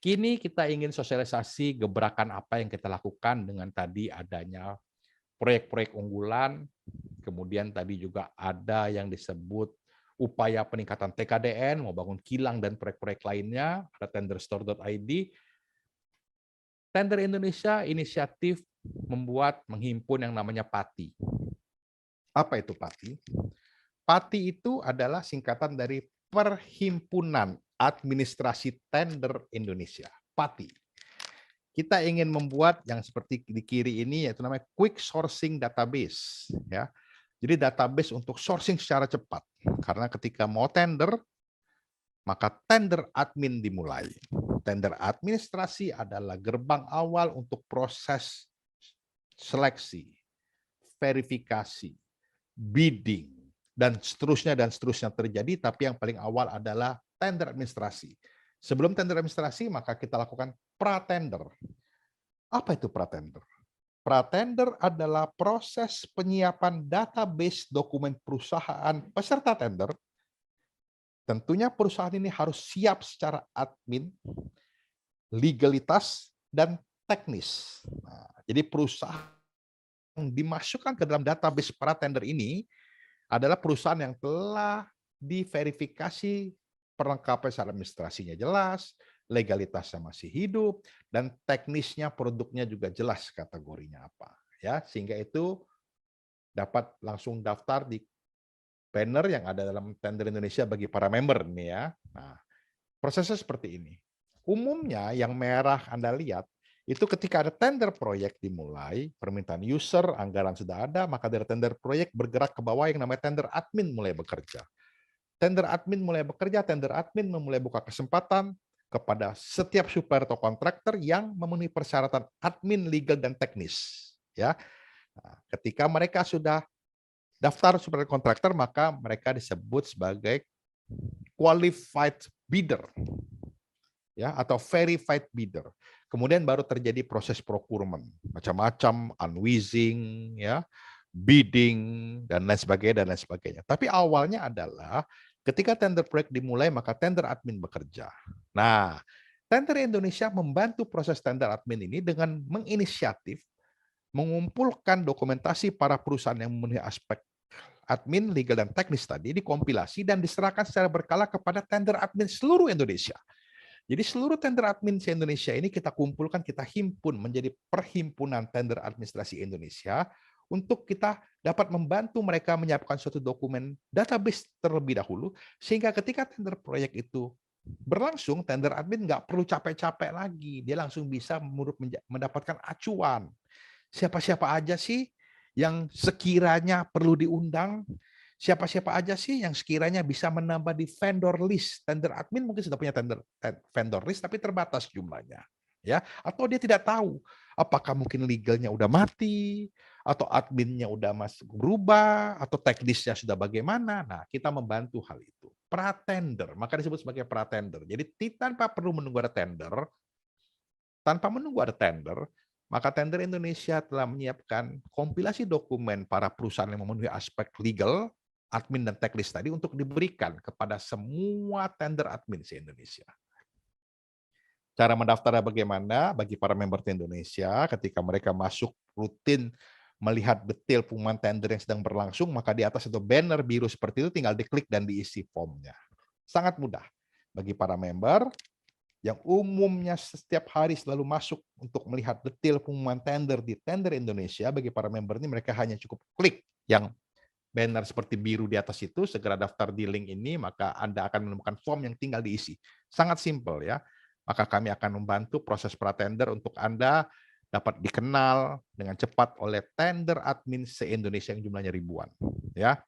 Kini kita ingin sosialisasi gebrakan apa yang kita lakukan dengan tadi adanya proyek-proyek unggulan, kemudian tadi juga ada yang disebut upaya peningkatan TKDN, mau bangun kilang dan proyek-proyek lainnya, ada tenderstore.id. Tender Indonesia inisiatif menghimpun yang namanya PATI. Apa itu PATI? PATI itu adalah singkatan dari Perhimpunan Administrasi Tender Indonesia, PATI. Kita ingin membuat yang seperti di kiri ini, yaitu namanya Quick Sourcing Database. Ya. Jadi database untuk sourcing secara cepat. Karena ketika mau tender, maka tender admin dimulai. Tender administrasi adalah gerbang awal untuk proses seleksi, verifikasi, bidding, dan seterusnya terjadi, tapi yang paling awal adalah tender administrasi. Sebelum tender administrasi, maka kita lakukan pra-tender. Apa itu pra-tender? Pra-tender adalah proses penyiapan database dokumen perusahaan peserta tender. Tentunya perusahaan ini harus siap secara admin, legalitas, dan teknis. Nah, jadi perusahaan yang dimasukkan ke dalam database pra-tender ini adalah perusahaan yang telah diverifikasi perlengkapan secara administrasinya jelas, legalitasnya masih hidup, dan teknisnya produknya juga jelas kategorinya apa. Ya, sehingga itu dapat langsung daftar di banner yang ada dalam Tender Indonesia bagi para member nih ya. Nah, prosesnya seperti ini. Umumnya yang merah Anda lihat itu ketika ada tender proyek dimulai, permintaan user, anggaran sudah ada, maka dari tender proyek bergerak ke bawah yang namanya tender admin mulai bekerja. Tender admin mulai bekerja, tender admin memulai buka kesempatan kepada setiap supplier atau kontraktor yang memenuhi persyaratan admin, legal, dan teknis. Ya, nah, ketika mereka sudah daftar supplier kontraktor, maka mereka disebut sebagai qualified bidder, ya, atau verified bidder. Kemudian baru terjadi proses procurement, macam-macam, unwheezing, ya, bidding, dan lain sebagainya. Tapi awalnya adalah ketika tender proyek dimulai, maka tender admin bekerja. Nah, Tender Indonesia membantu proses tender admin ini dengan menginisiatif, mengumpulkan dokumentasi para perusahaan yang memenuhi aspek admin, legal, dan teknis tadi, dikompilasi dan diserahkan secara berkala kepada tender admin seluruh Indonesia. Jadi seluruh tender admin se-Indonesia ini kita kumpulkan, kita himpun menjadi Perhimpunan Tender Administrasi Indonesia untuk kita dapat membantu mereka menyiapkan suatu dokumen database terlebih dahulu, sehingga ketika tender proyek itu berlangsung, tender admin nggak perlu capek-capek lagi. Dia langsung bisa mendapatkan acuan. Siapa-siapa aja sih yang sekiranya perlu diundang, siapa-siapa aja sih yang sekiranya bisa menambah di vendor list. Tender admin mungkin sudah punya vendor list, tapi terbatas jumlahnya. Ya, atau dia tidak tahu apakah mungkin legalnya udah mati, atau adminnya udah masuk berubah, atau teknisnya sudah bagaimana. Nah, kita membantu hal itu. Pra-tender, maka disebut sebagai pra-tender. Jadi tanpa perlu menunggu ada tender, maka Tender Indonesia telah menyiapkan kompilasi dokumen para perusahaan yang memenuhi aspek legal, admin, dan teknis tadi untuk diberikan kepada semua tender admin se-Indonesia. Cara mendaftarnya bagaimana? Bagi para member Indonesia, ketika mereka masuk rutin melihat detail pengumuman tender yang sedang berlangsung, maka di atas itu banner biru seperti itu tinggal diklik dan diisi formnya. Sangat mudah bagi para member yang umumnya setiap hari selalu masuk untuk melihat detail pengumuman tender di Tender Indonesia. Bagi para member ini mereka hanya cukup klik yang banner seperti biru di atas itu, segera daftar di link ini, maka Anda akan menemukan form yang tinggal diisi. Sangat simpel ya. Maka kami akan membantu proses pra-tender untuk Anda dapat dikenal dengan cepat oleh tender admin se-Indonesia yang jumlahnya ribuan. Ya.